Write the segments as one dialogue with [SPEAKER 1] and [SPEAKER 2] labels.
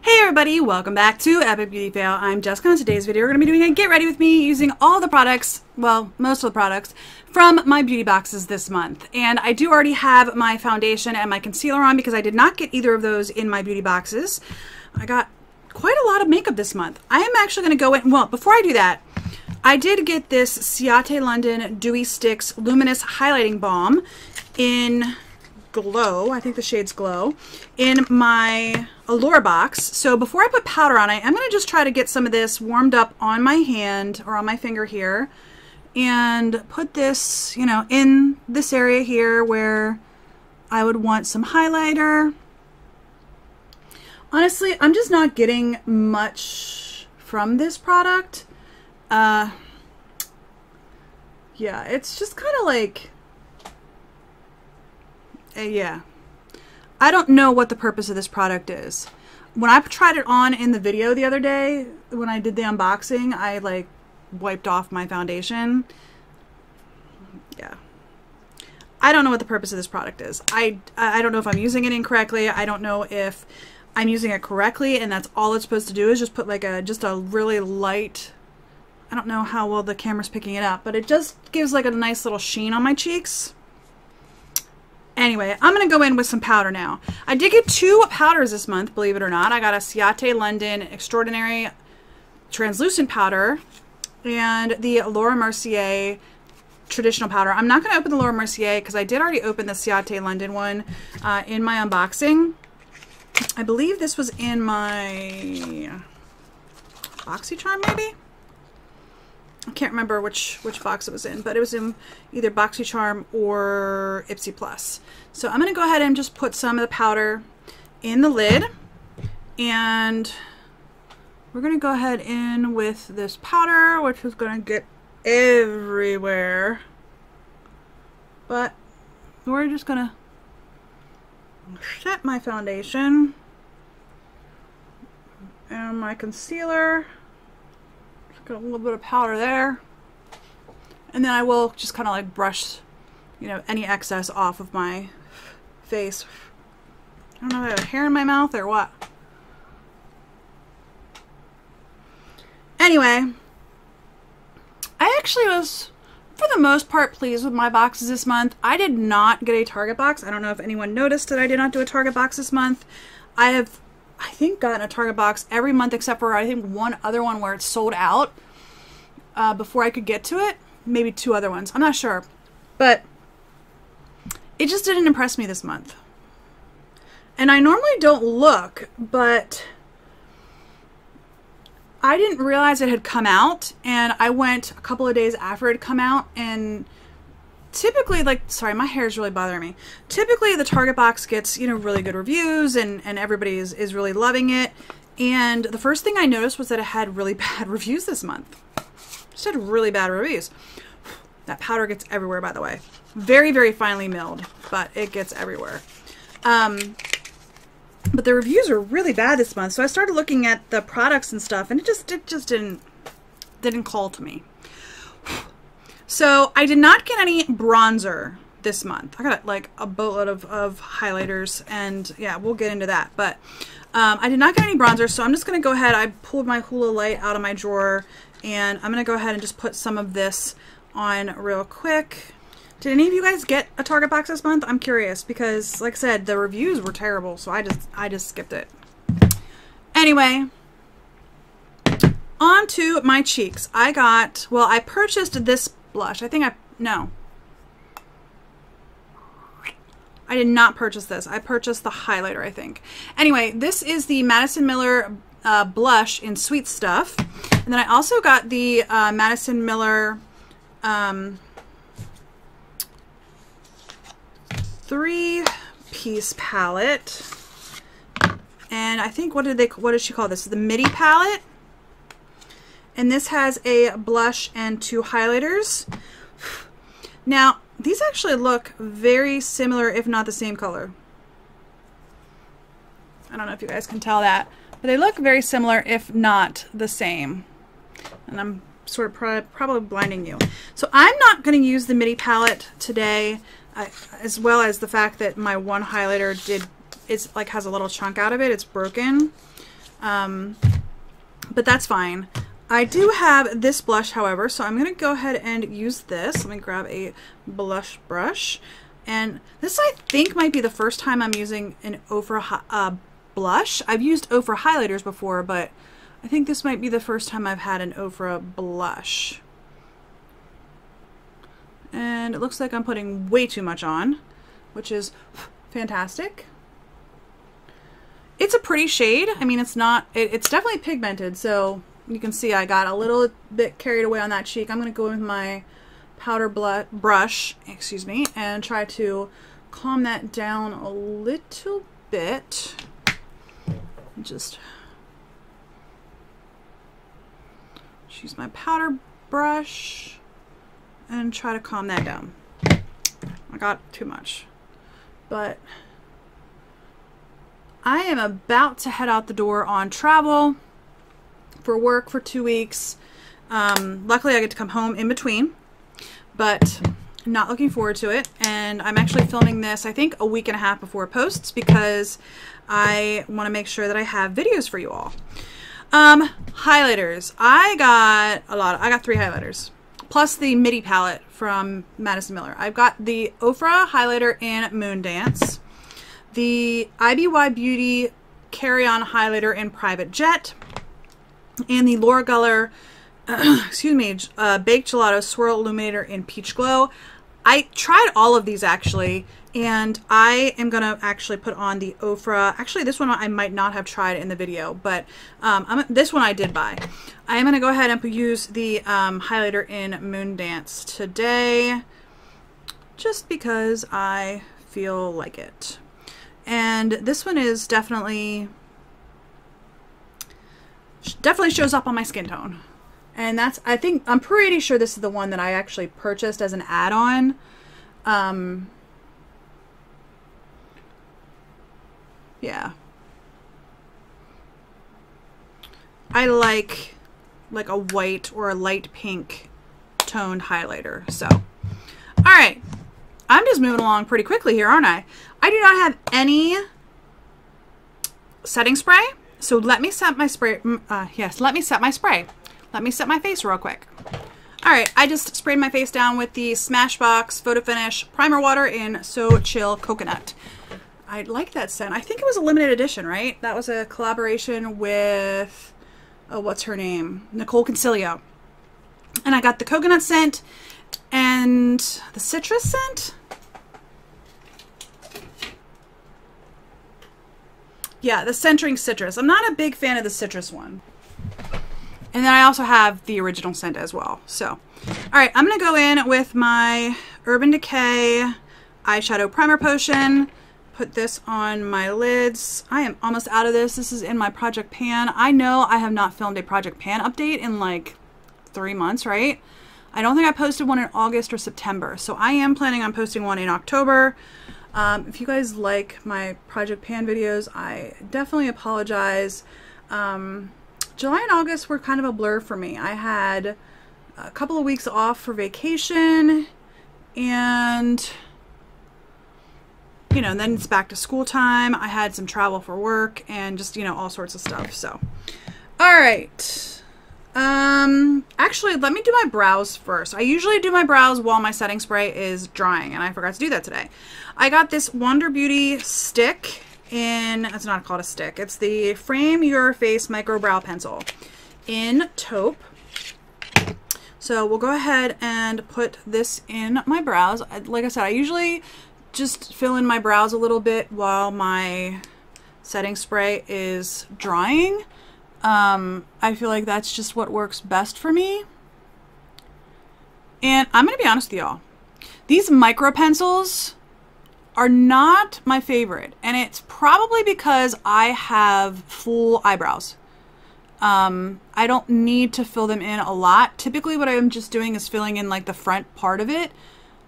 [SPEAKER 1] Hey everybody, welcome back to Epic Beauty Fail. I'm Jessica. In today's video we're going to be doing a get ready with me using all the products, well, most of the products from my beauty boxes this month. And I do already have my foundation and my concealer on because I did not get either of those in my beauty boxes. I got quite a lot of makeup this month. I am actually going to go in, well, before I do that, I did get this Ciate London Dewy Sticks Luminous Highlighting Balm in Glow, I think the shade's Glow, in my Allure box. So before I put powder on it, I'm going to just try to get some of this warmed up on my hand or on my finger here and put this, you know, in this area here where I would want some highlighter. Honestly, I'm just not getting much from this product. Yeah, it's just kind of like, yeah. I don't know what the purpose of this product is. When I tried it on in the video the other day, when I did the unboxing, I like wiped off my foundation. Yeah. I don't know what the purpose of this product is. I don't know if I'm using it incorrectly. I don't know if I'm using it correctly and that's all it's supposed to do is just put like just a really light, I don't know how well the camera's picking it up, but it just gives like a nice little sheen on my cheeks. Anyway, I'm going to go in with some powder now. I did get two powders this month, believe it or not. I got a Ciate London Extraordinary Translucent Powder and the Laura Mercier Traditional Powder. I'm not going to open the Laura Mercier because I did already open the Ciate London one in my unboxing. I believe this was in my BoxyCharm maybe? I can't remember which box it was in, but it was in either BoxyCharm or Ipsy Plus. So I'm going to go ahead and just put some of the powder in the lid, and we're going to go ahead in with this powder, which is going to get everywhere. But we're just going to set my foundation and my concealer. Got a little bit of powder there, and then I will just kind of like brush, you know, any excess off of my face. I don't know if I have hair in my mouth or what. Anyway, I actually was, for the most part, pleased with my boxes this month. I did not get a Target box. I don't know if anyone noticed that I did not do a Target box this month. I think gotten a Target box every month except for I think one other one where it's sold out before I could get to it. Maybe two other ones. I'm not sure. But it just didn't impress me this month. And I normally don't look, but I didn't realize it had come out, and I went a couple of days after it had come out, and typically, like, sorry, my hair is really bothering me. Typically, the Target box gets, you know, really good reviews, and everybody is really loving it. And the first thing I noticed was that it had really bad reviews this month. It just had really bad reviews. That powder gets everywhere, by the way. Very, very finely milled, but it gets everywhere. But the reviews are really bad this month, so I started looking at the products and stuff, and it just didn't call to me. So I did not get any bronzer this month. I got like a boatload of highlighters, and yeah, we'll get into that. But I did not get any bronzer, so I'm just going to go ahead. I pulled my Hula Light out of my drawer, and I'm going to go ahead and just put some of this on real quick. Did any of you guys get a Target box this month? I'm curious because, like I said, the reviews were terrible, so I just skipped it. Anyway, on to my cheeks. I purchased this blush. I did not purchase this. I purchased the highlighter, I think. Anyway, this is the Madison Miller blush in Sweet Stuff. And then I also got the Madison Miller 3-piece palette. And I think, what does she call this? The Midi palette. And this has a blush and two highlighters. Now, these actually look very similar, if not the same color. I don't know if you guys can tell that, but they look very similar, if not the same. And I'm sort of probably blinding you. So I'm not going to use the Midi palette today, as well as the fact that my one highlighter has a little chunk out of it. It's broken. But that's fine. I do have this blush, however, so I'm going to go ahead and use this. Let me grab a blush brush. And this, I think, might be the first time I'm using an Ofra blush. I've used Ofra highlighters before, but I think this might be the first time I've had an Ofra blush. And it looks like I'm putting way too much on, which is fantastic. It's a pretty shade. I mean, it's not, it's definitely pigmented, so you can see I got a little bit carried away on that cheek. I'm going to go with my powder brush, excuse me, and try to calm that down a little bit. Just use my powder brush and try to calm that down. I got too much, but I am about to head out the door on travel for work for 2 weeks. Luckily I get to come home in between, but not looking forward to it. And I'm actually filming this, I think, a week and a half before it posts, because I want to make sure that I have videos for you all. Highlighters. I got a lot. I got 3 highlighters, plus the MIDI palette from Madison Miller. I've got the Ofra highlighter in Moondance, the IBY Beauty Carry-On highlighter in Private Jet, and the Laura Geller excuse me, Baked Gelato Swirl Illuminator in Peach Glow. I tried all of these actually, and I am going to actually put on the Ofra. Actually, this one I might not have tried in the video, but this one I did buy. I am going to go ahead and use the highlighter in Moondance today, just because I feel like it. And this one is definitely shows up on my skin tone. And that's, I'm pretty sure this is the one that I actually purchased as an add-on. Yeah. I like a white or a light pink toned highlighter. So, all right. I'm just moving along pretty quickly here, aren't I? I do not have any setting spray. So let me set my spray. Yes, let me set my spray. Let me set my face real quick. All right, I just sprayed my face down with the Smashbox Photo Finish Primer Water in So Chill Coconut. I like that scent. I think it was a limited edition, right? That was a collaboration with, oh, what's her name? Nicole Concilio. And I got the coconut scent and the citrus scent. Yeah, the centering citrus. I'm not a big fan of the citrus one. And then I also have the original scent as well. So, all right, I'm going to go in with my Urban Decay Eyeshadow Primer Potion. Put this on my lids. I am almost out of this. This is in my Project Pan. I know I have not filmed a Project Pan update in like 3 months, right? I don't think I posted one in August or September. So I am planning on posting one in October. If you guys like my Project Pan videos, I definitely apologize. July and August were kind of a blur for me. I had a couple of weeks off for vacation, and you know, then it's back to school time. I had some travel for work and just, you know, all sorts of stuff. So, all right. Actually, let me do my brows first. I usually do my brows while my setting spray is drying, and I forgot to do that today. I got this Wander Beauty stick in, it's not called a stick, it's the Frame Your Face Micro Brow Pencil in taupe. So we'll go ahead and put this in my brows. Like I said, I usually just fill in my brows a little bit while my setting spray is drying. I feel like that's just what works best for me. And I'm going to be honest with y'all. These micro pencils are not my favorite. And it's probably because I have full eyebrows. I don't need to fill them in a lot. Typically what I'm just doing is filling in like the front part of it,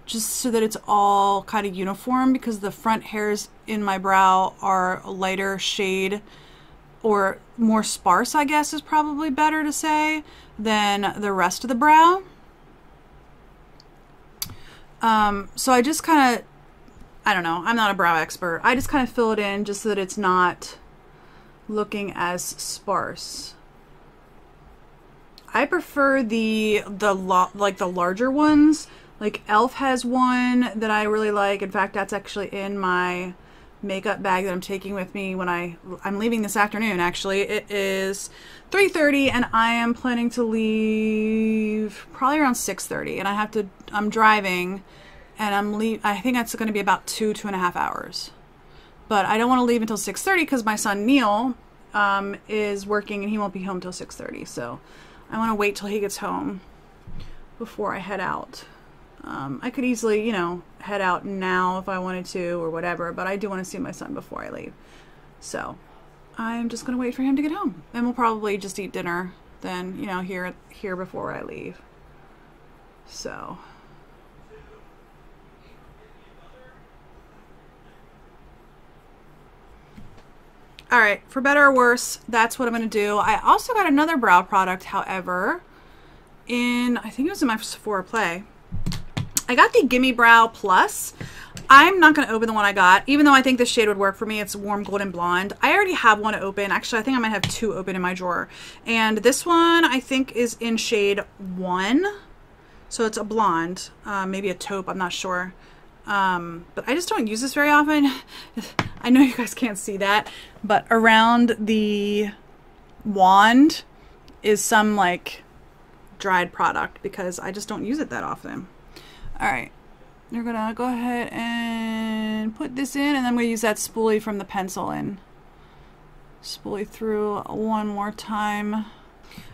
[SPEAKER 1] just so that it's all kind of uniform, because the front hairs in my brow are a lighter shade, or more sparse, I guess is probably better to say, than the rest of the brow. So I just kind of, I don't know, I'm not a brow expert. I just kind of fill it in just so that it's not looking as sparse. I prefer the larger ones. Like Elf has one that I really like. In fact, that's actually in my makeup bag that I'm taking with me when I'm leaving this afternoon. Actually, it is 3:30 and I am planning to leave probably around 6:30, and I'm driving, and I think that's going to be about 2.5 hours. But I don't want to leave until 6:30 because my son Neil is working and he won't be home till 6:30. So I want to wait till he gets home before I head out. I could easily, you know, head out now if I wanted to or whatever, but I do want to see my son before I leave. So I'm just going to wait for him to get home, and we'll probably just eat dinner then, you know, here before I leave. So all right, for better or worse, that's what I'm going to do. I also got another brow product, however, I think it was in my Sephora Play. I got the Gimme Brow Plus. I'm not going to open the one I got, even though I think this shade would work for me. It's Warm Golden Blonde. I already have one open. Actually, I think I might have two open in my drawer. And this one, I think, is in shade 1. So it's a blonde, maybe a taupe, I'm not sure. But I just don't use this very often. I know you guys can't see that, but around the wand is some like dried product because I just don't use it that often. All right, you're gonna go ahead and put this in, and then we'll use that spoolie from the pencil and spoolie through one more time. All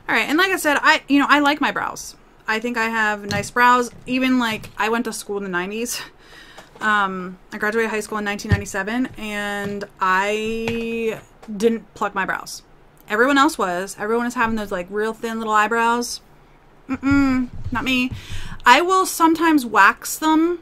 [SPEAKER 1] right, and like I said, I like my brows. I think I have nice brows. Even like I went to school in the 90s. I graduated high school in 1997, and I didn't pluck my brows. Everyone else was. Everyone is having those like real thin little eyebrows. Not me. I will sometimes wax them,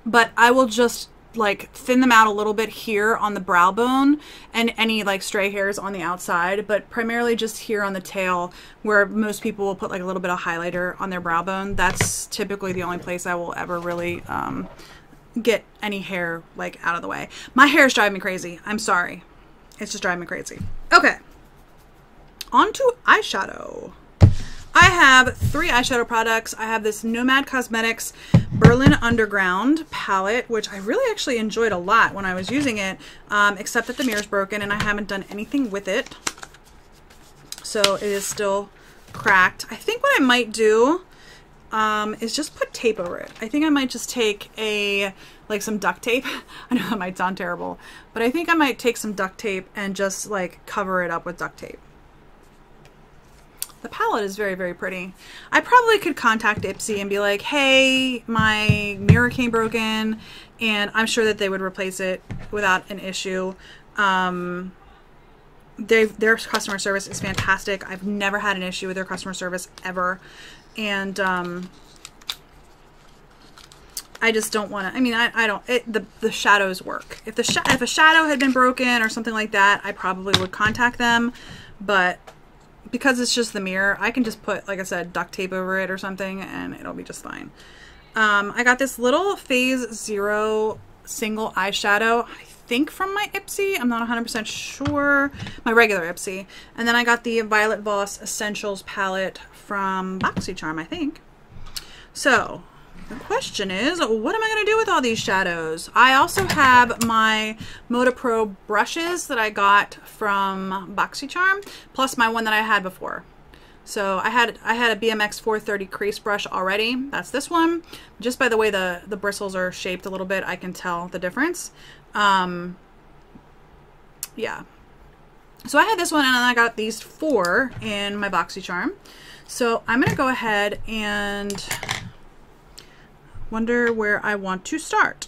[SPEAKER 1] but I will just like thin them out a little bit here on the brow bone and any like stray hairs on the outside, but primarily just here on the tail where most people will put like a little bit of highlighter on their brow bone. That's typically the only place I will ever really get any hair like out of the way. My hair is driving me crazy. I'm sorry. It's just driving me crazy. Okay. On to eyeshadow. I have 3 eyeshadow products. I have this Nomad Cosmetics Berlin Underground palette, which I really actually enjoyed a lot when I was using it, except that the mirror's broken and I haven't done anything with it. So it is still cracked. I think what I might do is just put tape over it. I think I might just take some duct tape. I know that might sound terrible, but I think I might take some duct tape and just like cover it up with duct tape. The palette is very, very pretty. I probably could contact Ipsy and be like, hey, my mirror came broken, and I'm sure that they would replace it without an issue. Their customer service is fantastic. I've never had an issue with their customer service ever. And I just don't want to, I mean, I don't, the shadows work. If a shadow had been broken or something like that, I probably would contact them, but because it's just the mirror, I can just put, like I said, duct tape over it or something and it'll be just fine. I got this little Phase Zero single eyeshadow, I think from my Ipsy. I'm not 100% sure. My regular Ipsy. And then I got the Violet Voss Essentials palette from BoxyCharm, I think. So the question is, what am I going to do with all these shadows? I also have my Moda Pro brushes that I got from BoxyCharm, plus my one that I had before. So I had a BMX 430 crease brush already. That's this one. Just by the way the bristles are shaped a little bit, I can tell the difference. Yeah. So I had this one, and then I got these 4 in my BoxyCharm. So I'm going to go ahead and wonder where I want to start.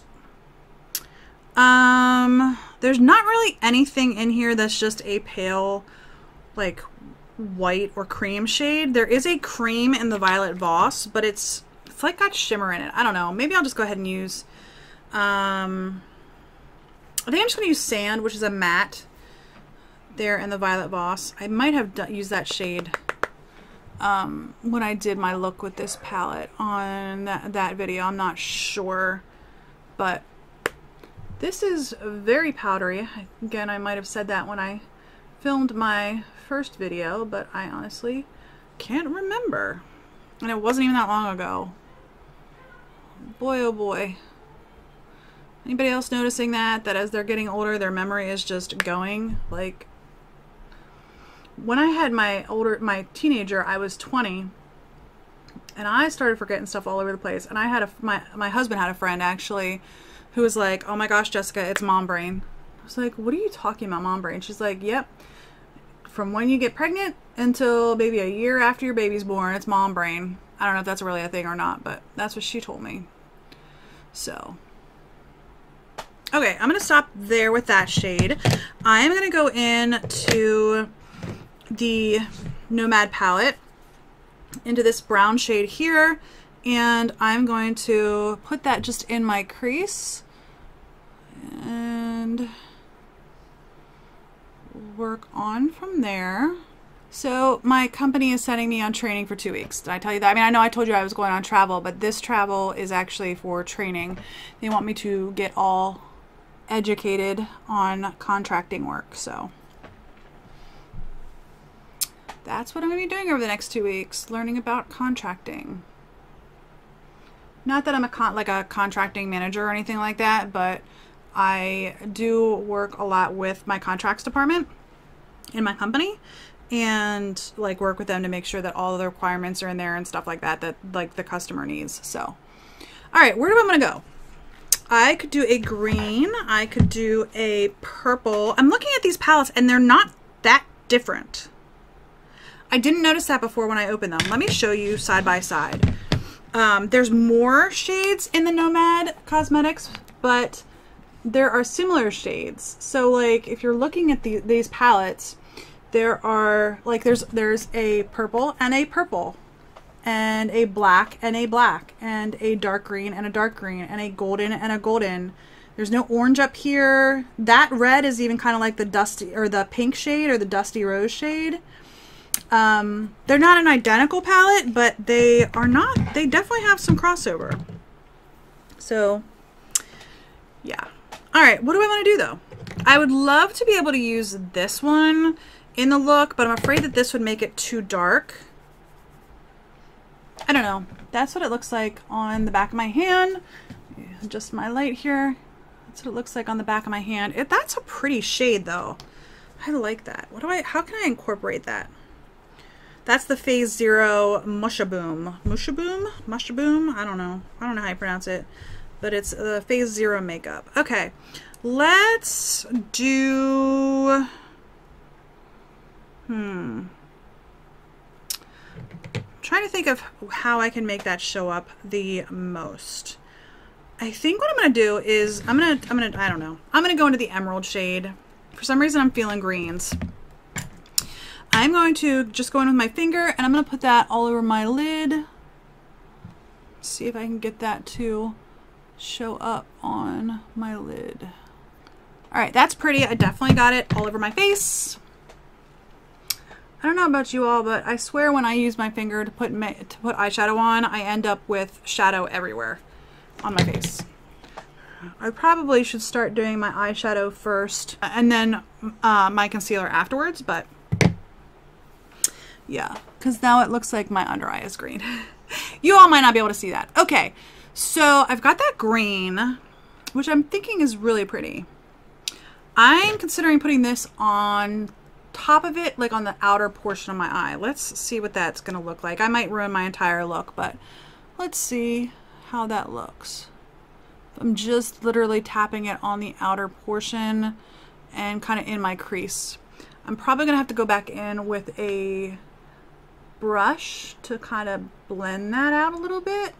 [SPEAKER 1] There's not really anything in here that's just a pale, like, white or cream shade. There is a cream in the Violet Voss, but it's like got shimmer in it. I don't know. Maybe I'll just go ahead and use, I think I'm just going to use Sand, which is a matte there in the Violet Voss. I might have used that shade when I did my look with this palette on that video. I'm not sure, but this is very powdery. Again, I might have said that when I filmed my first video, but I honestly can't remember. And it wasn't even that long ago. Boy, oh boy. Anybody else noticing that as they're getting older, their memory is just going? Like, when I had my teenager, I was 20, and I started forgetting stuff all over the place. And I had my husband had a friend actually who was like, "Oh my gosh, Jessica, it's mom brain." I was like, "What are you talking about, mom brain?" She's like, "Yep. From when you get pregnant until maybe a year after your baby's born, it's mom brain." I don't know if that's really a thing or not, but that's what she told me. So, okay, I'm going to stop there with that shade. I'm going to go into the Nomad palette, into this brown shade here, and I'm going to put that just in my crease and work on from there. So my company is sending me on training for 2 weeks. Did I tell you that? I mean, I know I told you I was going on travel, but this travel is actually for training. They want me to get all educated on contracting work. So that's what I'm going to be doing over the next 2 weeks, learning about contracting. Not that I'm like a contracting manager or anything like that, but I do work a lot with my contracts department in my company, and like work with them to make sure that all of the requirements are in there and stuff like that, that like the customer needs. So, all right, where do I want to go? I could do a green. I could do a purple. I'm looking at these palettes and they're not that different. I didn't notice that before when I opened them. Let me show you side by side. There's more shades in the Nomad Cosmetics, but there are similar shades. So like if you're looking at these palettes, there are like there's a purple and a purple, and a black and a black, and a dark green and a dark green, and a golden and a golden. There's no orange up here. That red is even kind of like the dusty or the pink shade or the dusty rose shade. They're not an identical palette, but they definitely have some crossover. So yeah. All right, what do I want to do though? I would love to be able to use this one in the look, but I'm afraid that this would make it too dark. I don't know. That's what it looks like on the back of my hand. Just my light here. That's what it looks like on the back of my hand. That's a pretty shade though. I like that. How can I incorporate that? That's the Phase Zero Mushaboom. Mushaboom? I don't know how you pronounce it. But it's the Phase Zero makeup. Okay. Let's do... trying to think of how I can make that show up the most. I think what I'm gonna do is I don't know. I'm gonna go into the emerald shade. For some reason I'm feeling greens. I'm going to just go in with my finger and I'm gonna put that all over my lid. See if I can get that to show up on my lid. All right, that's pretty. I definitely got it all over my face. I don't know about you all, but I swear when I use my finger to put eyeshadow on, I end up with shadow everywhere on my face. I probably should start doing my eyeshadow first and then my concealer afterwards, but yeah, because now it looks like my under eye is green. You all might not be able to see that. Okay, so I've got that green, which I'm thinking is really pretty. I'm considering putting this on top of it, like on the outer portion of my eye. Let's see what that's gonna look like. I might ruin my entire look, but let's see how that looks. I'm just literally tapping it on the outer portion and kind of in my crease. I'm probably gonna have to go back in with a brush to kind of blend that out a little bit.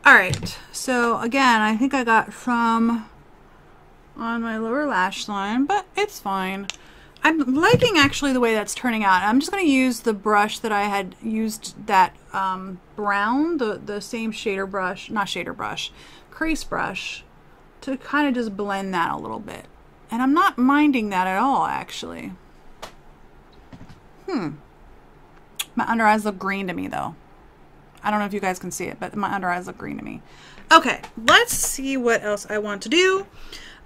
[SPEAKER 1] All right, so again, I think I got some on my lower lash line, but it's fine. I'm liking actually the way that's turning out. I'm just going to use the brush that I had used, that brown, the same shader brush, not shader brush, crease brush, to kind of just blend that a little bit. And I'm not minding that at all, actually. My under eyes look green to me though. I don't know if you guys can see it, but my under eyes look green to me. Okay, let's see what else I want to do.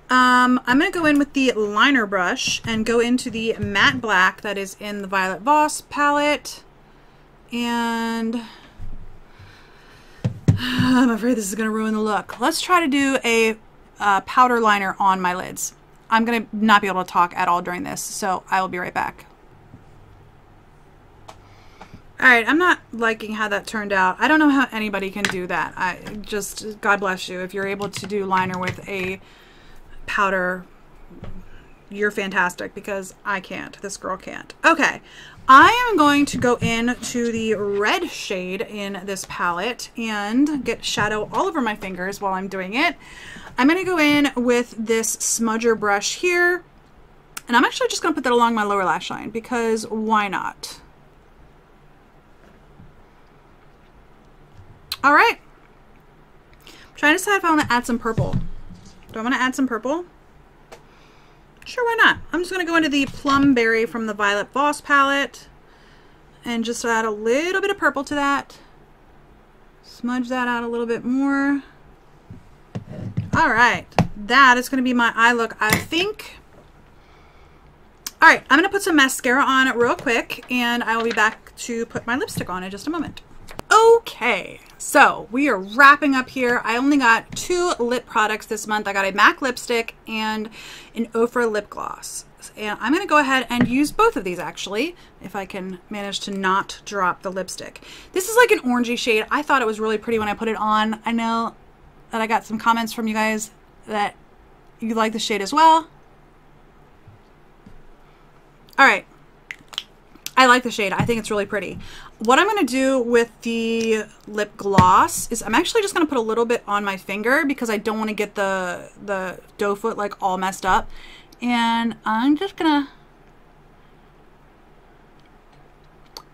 [SPEAKER 1] I'm going to go in with the liner brush and go into the matte black that is in the Violet Voss palette. And I'm afraid this is going to ruin the look. Let's try to do a powder liner on my lids. I'm going to not be able to talk at all during this, so I will be right back. Alright, I'm not liking how that turned out. I don't know how anybody can do that. God bless you. If you're able to do liner with a powder, you're fantastic, because I can't. This girl can't. Okay, I am going to go into the red shade in this palette and get shadow all over my fingers while I'm doing it. I'm going to go in with this smudger brush here, and I'm actually just going to put that along my lower lash line, because why not? All right. I'm trying to decide if I want to add some purple. Do I want to add some purple? Sure, why not? I'm just going to go into the Plum Berry from the Violet Voss palette and just add a little bit of purple to that. Smudge that out a little bit more. All right. That is going to be my eye look, I think. All right. I'm going to put some mascara on real quick, and I will be back to put my lipstick on in just a moment. Okay, so we are wrapping up here. I only got 2 lip products this month. I got a MAC lipstick and an Ofra lip gloss. And I'm going to go ahead and use both of these, actually, if I can manage to not drop the lipstick. This is like an orangey shade. I thought it was really pretty when I put it on. I know that I got some comments from you guys that you like the shade as well. All right. I like the shade. I think it's really pretty. What I'm going to do with the lip gloss is I'm actually just going to put a little bit on my finger, because I don't want to get the doe foot like all messed up. And I'm just going to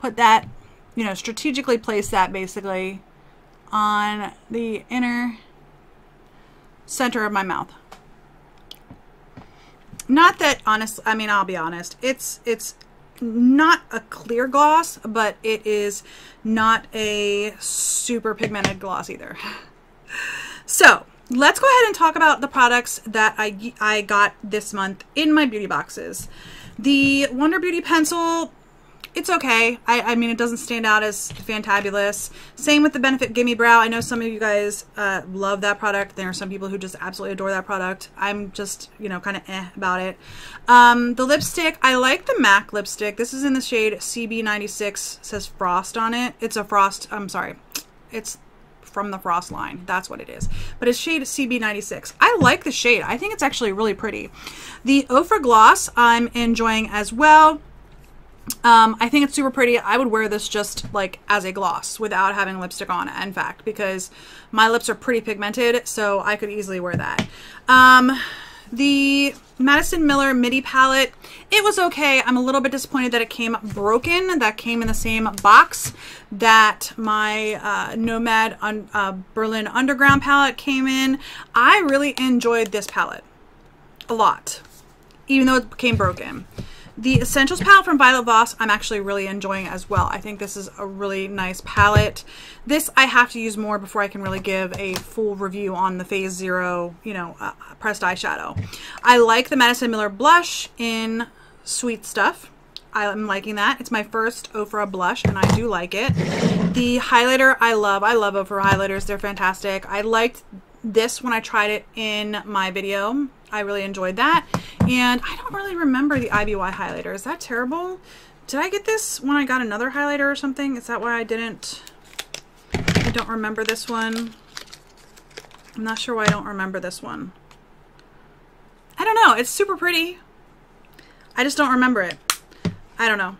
[SPEAKER 1] put that, you know, strategically place that basically on the inner center of my mouth. Not that, honestly, I mean, I'll be honest, it's not a clear gloss, but it is not a super pigmented gloss either. So let's go ahead and talk about the products that I got this month in my beauty boxes. The Wonder Beauty pencil, it's okay. I mean, it doesn't stand out as fantabulous. Same with the Benefit Gimme Brow. I know some of you guys love that product. There are some people who just absolutely adore that product. I'm just, you know, kind of about it. The lipstick, I like the MAC lipstick. This is in the shade CB96. It says Frost on it. It's a Frost, I'm sorry. It's from the Frost line. That's what it is. But it's shade CB96. I like the shade. I think it's actually really pretty. The Ofra gloss I'm enjoying as well. I think it's super pretty. I would wear this just like as a gloss without having lipstick on, in fact, because my lips are pretty pigmented, so I could easily wear that. The Madison Miller Midi palette, it was okay. I'm a little bit disappointed that it came broken. That came in the same box that my Nomad Berlin Underground palette came in. I really enjoyed this palette a lot, even though it came broken. The Essentials palette from Violet Voss, I'm actually really enjoying as well. I think this is a really nice palette. This I have to use more before I can really give a full review on the Phase Zero, you know, pressed eyeshadow. I like the Madison Miller blush in Sweet Stuff. I'm liking that. It's my first Ofra blush, and I do like it. The highlighter, I love Ofra highlighters. They're fantastic. I liked this when I tried it in my video. I really enjoyed that. And I don't really remember the IBY highlighter. Is that terrible? Did I get this when I got another highlighter or something? Is that why I don't remember this one? I'm not sure why I don't remember this one. I don't know. It's super pretty. I just don't remember it. I don't know.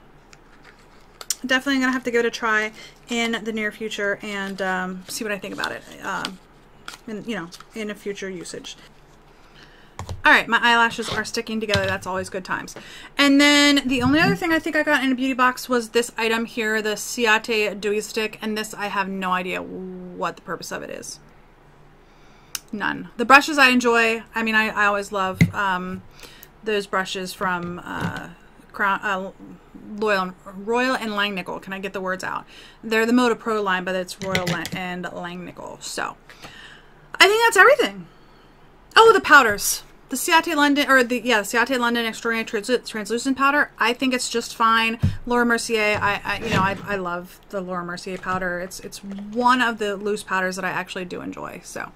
[SPEAKER 1] Definitely gonna have to give it a try in the near future and see what I think about it. You know, in a future usage. All right, my eyelashes are sticking together. That's always good times. And then the only other thing I think I got in a beauty box was this item here, the Ciate Dewy Stick. And this, I have no idea what the purpose of it is. None. The brushes I enjoy. I mean, I always love those brushes from Royal and Langnickel. Can I get the words out? They're the Moda Pro line, but it's Royal and Langnickel. So I think that's everything. Oh, the powders. The Ciate London, or the Ciate London Extraordinary Translucent Powder, I think it's just fine. Laura Mercier, I love the Laura Mercier powder. It's one of the loose powders that I actually do enjoy. So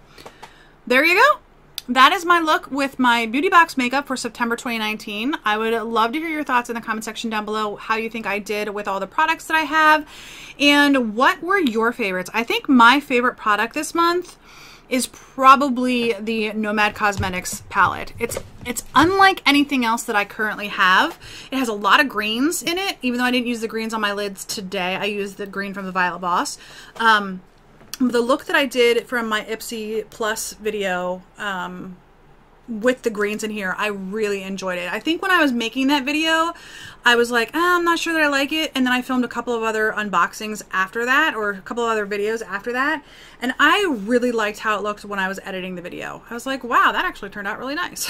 [SPEAKER 1] there you go. That is my look with my beauty box makeup for September 2019. I would love to hear your thoughts in the comment section down below, how you think I did with all the products that I have, and what were your favorites. I think my favorite product this month is probably the Nomad Cosmetics palette. It's unlike anything else that I currently have. It has a lot of greens in it, even though I didn't use the greens on my lids today. I used the green from the Violet Voss. The look that I did from my Ipsy Plus video with the greens in here, I really enjoyed it. I think when I was making that video, I was like, oh, I'm not sure that I like it. And then I filmed a couple of other unboxings after that, or a couple of other videos after that. And I really liked how it looked when I was editing the video. I was like, wow, that actually turned out really nice.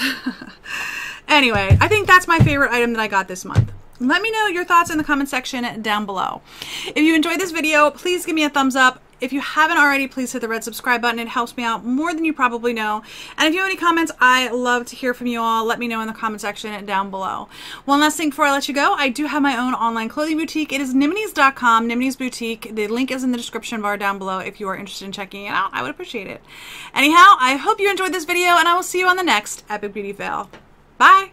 [SPEAKER 1] Anyway, I think that's my favorite item that I got this month. Let me know your thoughts in the comment section down below. If you enjoyed this video, please give me a thumbs up. If you haven't already, please hit the red subscribe button. It helps me out more than you probably know. And if you have any comments, I love to hear from you all. Let me know in the comment section down below. One last thing before I let you go, I do have my own online clothing boutique. It is niminies.com, Niminies Boutique. The link is in the description bar down below if you are interested in checking it out. I would appreciate it. Anyhow, I hope you enjoyed this video, and I will see you on the next Epic Beauty Fail. Bye!